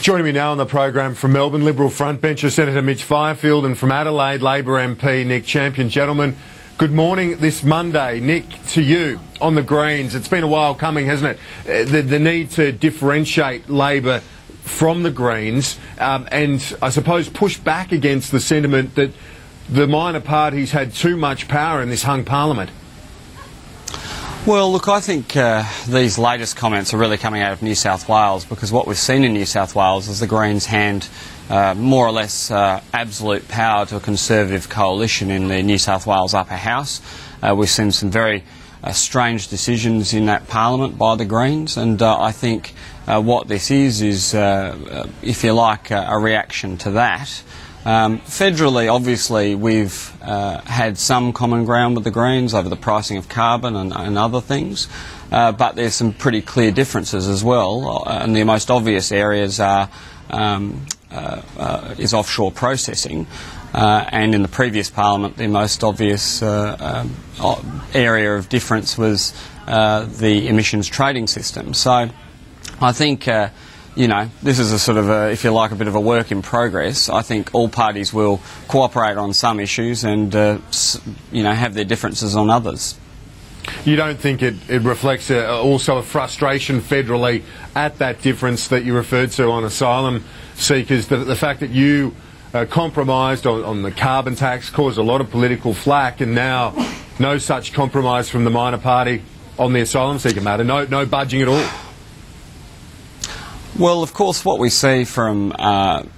Joining me now on the program from Melbourne, Liberal frontbencher Senator Mitch Fifield, and from Adelaide, Labor MP Nick Champion. Gentlemen, good morning this Monday. Nick, to you on the Greens. It's been a while coming, hasn't it? The need to differentiate Labor from the Greens and I suppose push back against the sentiment that the minor parties had too much power in this hung parliament. Well, look, I think these latest comments are really coming out of New South Wales, because what we've seen in New South Wales is the Greens hand more or less absolute power to a Conservative coalition in the New South Wales upper house. We've seen some very strange decisions in that parliament by the Greens, and I think what this is, if you like, a reaction to that. Federally, obviously, we've had some common ground with the Greens over the pricing of carbon and other things, but there's some pretty clear differences as well, and the most obvious areas are is offshore processing, and in the previous parliament the most obvious area of difference was the emissions trading system. So I think you know, this is a sort of, if you like, a bit of a work in progress. I think all parties will cooperate on some issues and, you know, have their differences on others. You don't think it reflects also a frustration federally at that difference that you referred to on asylum seekers, the fact that you compromised on the carbon tax caused a lot of political flack, and now no such compromise from the minor party on the asylum seeker matter, no budging at all? Well, of course, what we see from,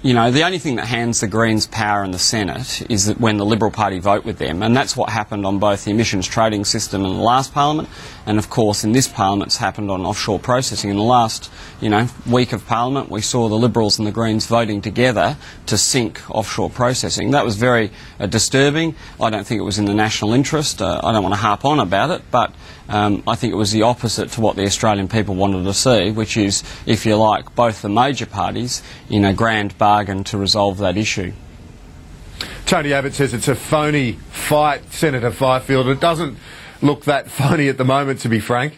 you know, the only thing that hands the Greens power in the Senate is that when the Liberal Party vote with them, and that's what happened on both the emissions trading system in the last Parliament, and of course in this Parliament it's happened on offshore processing. In the last, you know, week of Parliament we saw the Liberals and the Greens voting together to sink offshore processing. That was very disturbing. I don't think it was in the national interest. I don't want to harp on about it, but I think it was the opposite to what the Australian people wanted to see, which is, if you like, both the major parties in a grand bargain to resolve that issue. Tony Abbott says it's a phony fight, Senator Fifield. It doesn't look that phony at the moment, to be frank.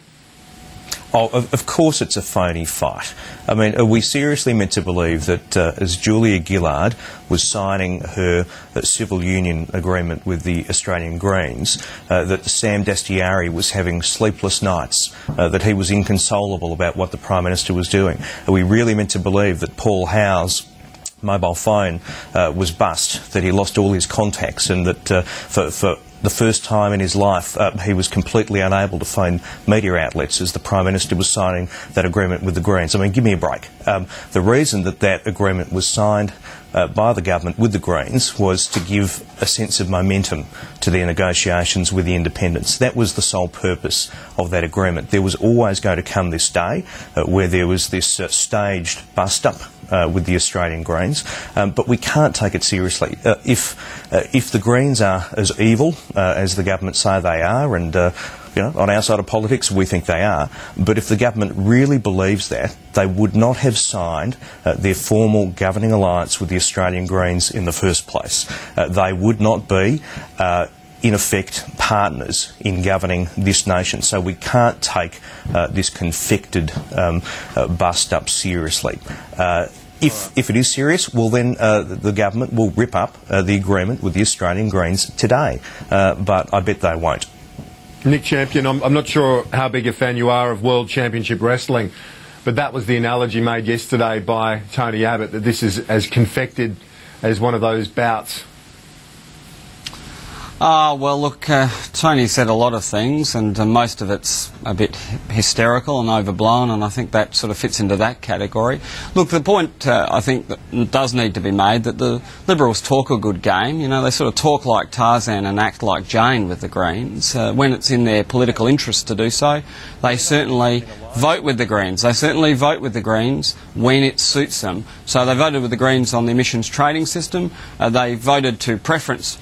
Oh, of course it's a phony fight. I mean, are we seriously meant to believe that as Julia Gillard was signing her civil union agreement with the Australian Greens, that Sam Dastyari was having sleepless nights, that he was inconsolable about what the Prime Minister was doing? Are we really meant to believe that Paul Howe's mobile phone was bust, that he lost all his contacts, and that for the first time in his life he was completely unable to phone media outlets as the Prime Minister was signing that agreement with the Greens? I mean, give me a break. The reason that agreement was signed by the government with the Greens was to give a sense of momentum to their negotiations with the independents. That was the sole purpose of that agreement. There was always going to come this day where there was this staged bust-up with the Australian Greens, but we can't take it seriously. If the Greens are as evil as the government say they are, and you know, on our side of politics we think they are, but if the government really believes that, they would not have signed their formal governing alliance with the Australian Greens in the first place. They would not be in effect partners in governing this nation. So we can't take this confected bust-up seriously. If it is serious, well then the government will rip up the agreement with the Australian Greens today, but I bet they won't. Nick Champion, I'm not sure how big a fan you are of World Championship Wrestling, but that was the analogy made yesterday by Tony Abbott, that this is as confected as one of those bouts. Well, look, Tony said a lot of things, and most of it's a bit hysterical and overblown, and I think that sort of fits into that category. Look, the point I think that does need to be made, that the Liberals talk a good game. You know, they sort of talk like Tarzan and act like Jane with the Greens. When it's in their political interest to do so, they certainly vote with the Greens. They certainly vote with the Greens when it suits them. So they voted with the Greens on the emissions trading system. They voted to preference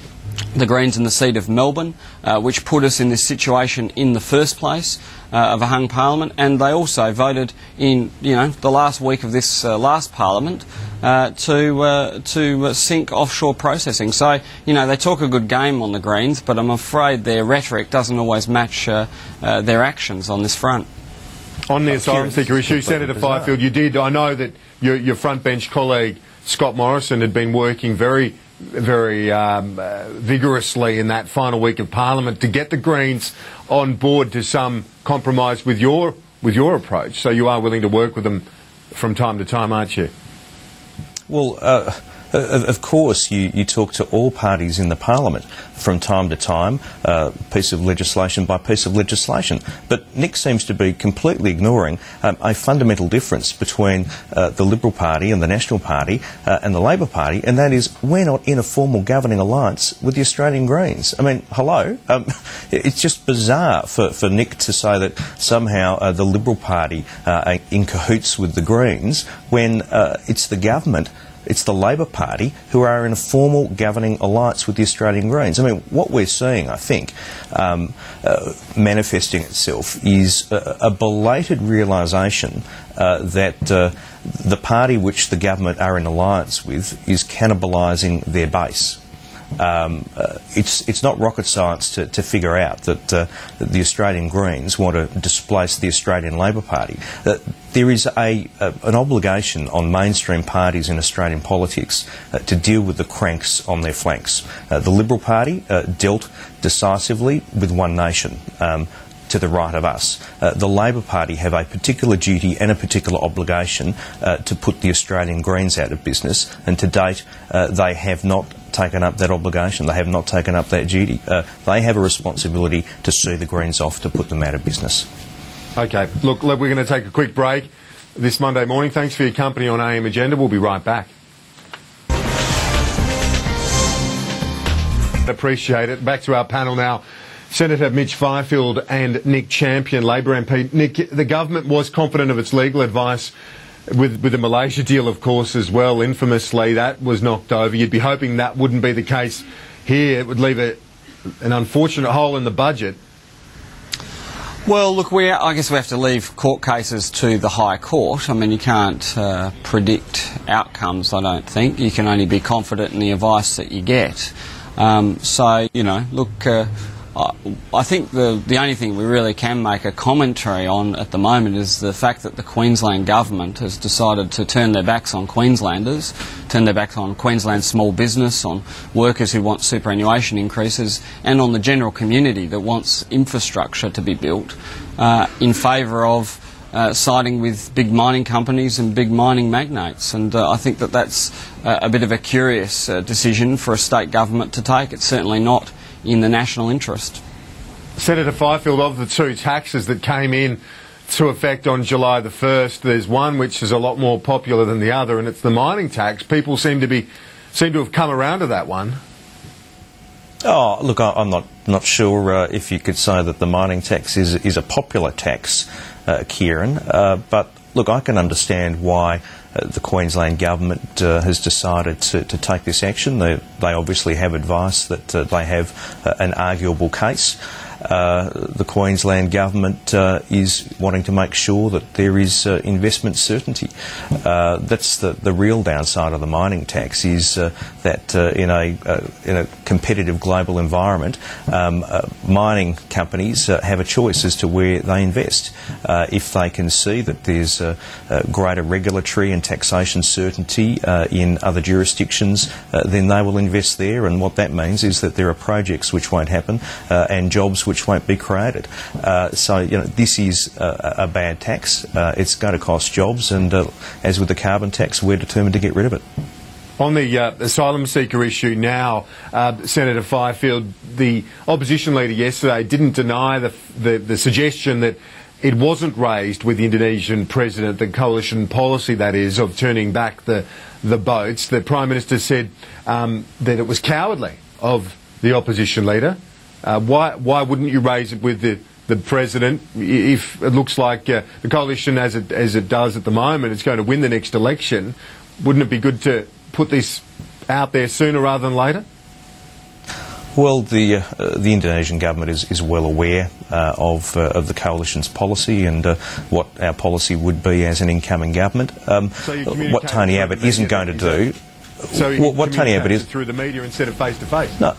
the Greens in the seat of Melbourne, which put us in this situation in the first place of a hung parliament, and they also voted in, you know, the last week of this last parliament to sink offshore processing. So, you know, they talk a good game on the Greens, but I'm afraid their rhetoric doesn't always match their actions on this front. On the asylum seeker issue, Senator bizarre. Fifield, I know that your front bench colleague Scott Morrison had been working very vigorously in that final week of Parliament to get the Greens on board to some compromise with your approach. So you are willing to work with them from time to time, aren't you? Well, of course, you talk to all parties in the Parliament from time to time, piece of legislation by piece of legislation. But Nick seems to be completely ignoring a fundamental difference between the Liberal Party and the National Party and the Labor Party, and that is we're not in a formal governing alliance with the Australian Greens. I mean, hello? It's just bizarre for Nick to say that somehow the Liberal Party are in cahoots with the Greens when it's the government, it's the Labor Party who are in a formal governing alliance with the Australian Greens. I mean, what we're seeing, I think, manifesting itself is a belated realisation that the party which the government are in alliance with is cannibalising their base. It's not rocket science to figure out that the Australian Greens want to displace the Australian Labor Party. There is an obligation on mainstream parties in Australian politics to deal with the cranks on their flanks. The Liberal Party dealt decisively with One Nation. To the right of us. The Labor Party have a particular duty and a particular obligation to put the Australian Greens out of business, and to date they have not taken up that obligation, they have not taken up that duty. They have a responsibility to see the Greens off to put them out of business. Okay, look, we're going to take a quick break this Monday morning. Thanks for your company on AM Agenda. We'll be right back. Appreciate it. Back to our panel now. Senator Mitch Fifield and Nick Champion, Labor MP. Nick, the government was confident of its legal advice with the Malaysia deal, of course, as well. Infamously, that was knocked over. You'd be hoping that wouldn't be the case here. It would leave an unfortunate hole in the budget. Well, look, I guess we have to leave court cases to the High Court. I mean, you can't predict outcomes, I don't think. You can only be confident in the advice that you get. So, you know, look... I think the only thing we really can make a commentary on at the moment is the fact that the Queensland government has decided to turn their backs on Queenslanders, turn their backs on Queensland small business, on workers who want superannuation increases, and on the general community that wants infrastructure to be built in favour of siding with big mining companies and big mining magnates. And I think that that's a bit of a curious decision for a state government to take. It's certainly not in the national interest. Senator Fifield, of the two taxes that came in to effect on July the 1st, there's one which is a lot more popular than the other, and it's the mining tax. People seem to have come around to that one. Oh, look, I'm not sure if you could say that the mining tax is a popular tax, Kieran, but look, I can understand why the Queensland government has decided to take this action. They obviously have advice that they have an arguable case. The Queensland government is wanting to make sure that there is investment certainty. That's the real downside of the mining tax, is that in a competitive global environment, mining companies have a choice as to where they invest. If they can see that there's greater regulatory and taxation certainty in other jurisdictions, then they will invest there, and what that means is that there are projects which won't happen and jobs which won't be created. So, you know, this is a bad tax. It's going to cost jobs, and as with the carbon tax, we're determined to get rid of it. On the asylum seeker issue now, Senator Fifield, the opposition leader yesterday didn't deny the suggestion that it wasn't raised with the Indonesian president, the coalition policy, that is, of turning back the boats. The Prime Minister said that it was cowardly of the opposition leader. Why wouldn't you raise it with the president if it looks like the coalition, as it does at the moment, is going to win the next election? Wouldn't it be good to put this out there sooner rather than later? Well, the Indonesian government is well aware of the coalition's policy and what our policy would be as an incoming government. What Tony Abbott isn't going to do... So what Tony Abbott is through the media instead of face to face? No.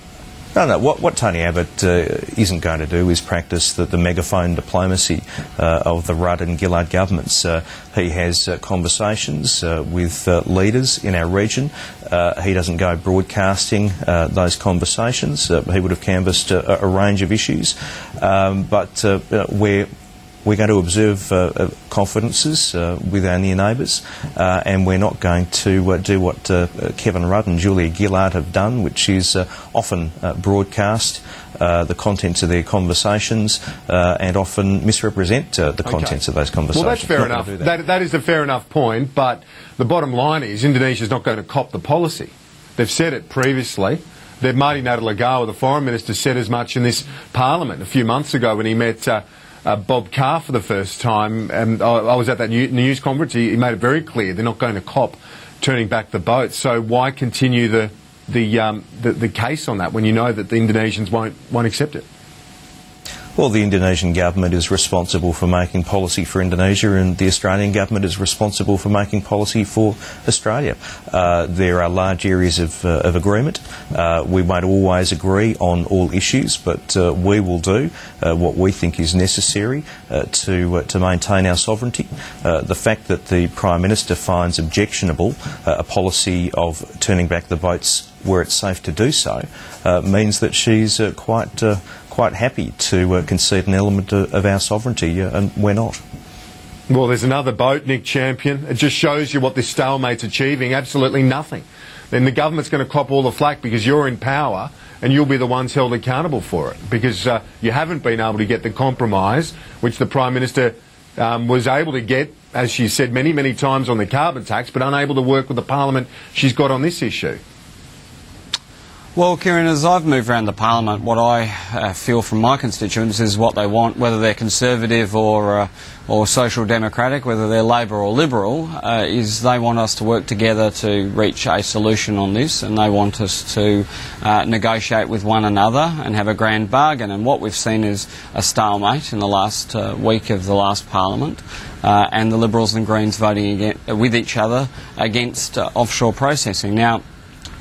No. What Tony Abbott isn't going to do is practice the megaphone diplomacy of the Rudd and Gillard governments. He has conversations with leaders in our region. He doesn't go broadcasting those conversations. He would have canvassed a range of issues, but we're going to observe confidences with our near neighbours, and we're not going to do what Kevin Rudd and Julia Gillard have done, which is often broadcast the contents of their conversations and often misrepresent the contents of those conversations. Well, that's fair enough. That is a fair enough point, but the bottom line is Indonesia's not going to cop the policy. They've said it previously. Marty Natalegawa, the Foreign Minister, said as much in this Parliament a few months ago when he met Bob Carr for the first time. I was at that news conference. He made it very clear they're not going to cop turning back the boat. So why continue the case on that when you know that the Indonesians won't accept it? Well, the Indonesian government is responsible for making policy for Indonesia, and the Australian government is responsible for making policy for Australia. There are large areas of agreement. We won't always agree on all issues, but we will do what we think is necessary to maintain our sovereignty. The fact that the Prime Minister finds objectionable a policy of turning back the boats where it's safe to do so means that she's quite happy to concede an element of our sovereignty, and we're not. Well, there's another boat, Nick Champion. It just shows you what this stalemate's achieving, absolutely nothing. Then the government's going to cop all the flack because you're in power and you'll be the ones held accountable for it because you haven't been able to get the compromise which the Prime Minister was able to get, as she said many, many times on the carbon tax, but unable to work with the Parliament she's got on this issue. Well, Kieran, as I've moved around the Parliament, what I feel from my constituents is what they want, whether they're Conservative or Social Democratic, whether they're Labor or Liberal, is they want us to work together to reach a solution on this, and they want us to negotiate with one another and have a grand bargain. And what we've seen is a stalemate in the last week of the last Parliament, and the Liberals and Greens voting with each other against offshore processing. Now,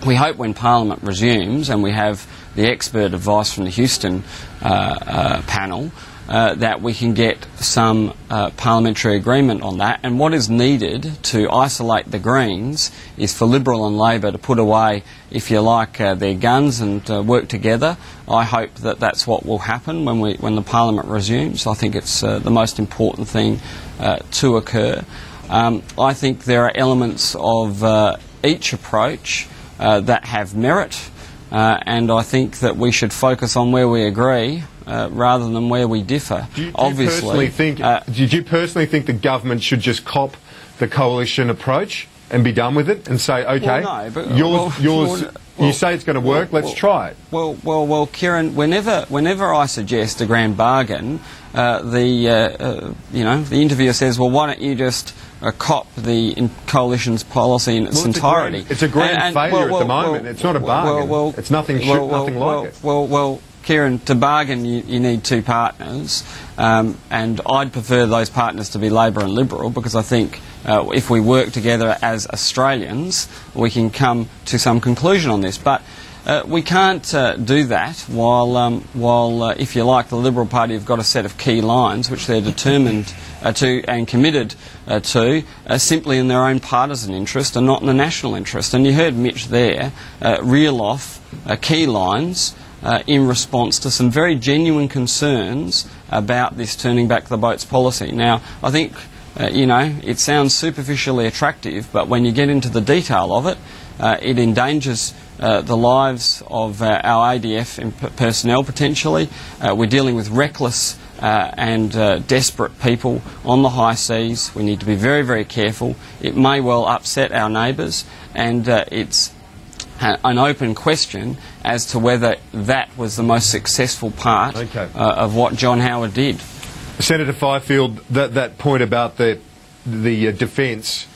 we hope when Parliament resumes and we have the expert advice from the Houston panel that we can get some parliamentary agreement on that. And what is needed to isolate the Greens is for Liberal and Labor to put away, if you like, their guns and work together. I hope that that's what will happen when the Parliament resumes. I think it's the most important thing to occur. I think there are elements of each approach that have merit, and I think that we should focus on where we agree rather than where we differ. Did you personally think the government should just cop the coalition approach and be done with it and say, OK, well, no, you say it's going to work, let's try it? Well, Kieran, whenever I suggest a grand bargain, the interviewer says, well, why don't you just cop the coalition's policy in its entirety? It's a grand failure at the moment. It's not a bargain. It's nothing like it. Well, Kieran, to bargain you need two partners, and I'd prefer those partners to be Labor and Liberal, because I think if we work together as Australians, we can come to some conclusion on this. But we can't do that while if you like, the Liberal Party have got a set of key lines which they're determined to and committed to simply in their own partisan interest and not in the national interest. And you heard Mitch there reel off key lines in response to some very genuine concerns about this turning back the boats policy. Now, I think, it sounds superficially attractive, but when you get into the detail of it, it endangers the lives of our ADF personnel potentially. We're dealing with reckless and desperate people on the high seas. We need to be very, very careful. It may well upset our neighbours, and it's an open question as to whether that was the most successful part of what John Howard did. Senator Fifield, that point about the defence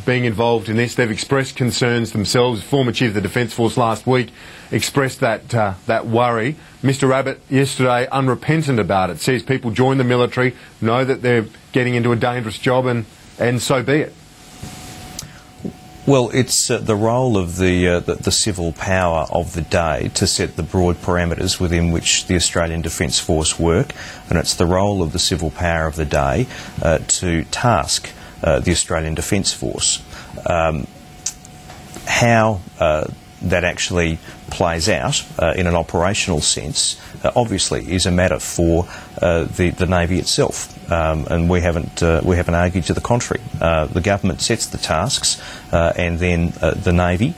being involved in this, they've expressed concerns themselves. Former Chief of the Defence Force last week expressed that worry. Mr Abbott yesterday, unrepentant about it, says people join the military, know that they're getting into a dangerous job, and so be it. Well, it's the role of the civil power of the day to set the broad parameters within which the Australian Defence Force work, and it's the role of the civil power of the day to task the Australian Defence Force. How that actually plays out in an operational sense obviously is a matter for the Navy itself, and we haven't argued to the contrary. The government sets the tasks, and then the Navy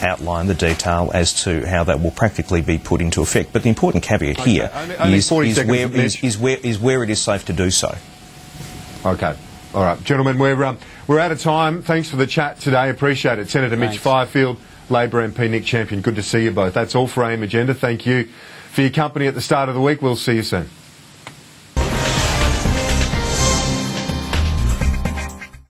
outline the detail as to how that will practically be put into effect. But the important caveat here is where it is safe to do so. Okay. All right, gentlemen, we're out of time. Thanks for the chat today. Appreciate it. Senator Mitch Fifield, Labor MP Nick Champion. Good to see you both. That's all for AM Agenda. Thank you for your company at the start of the week. We'll see you soon.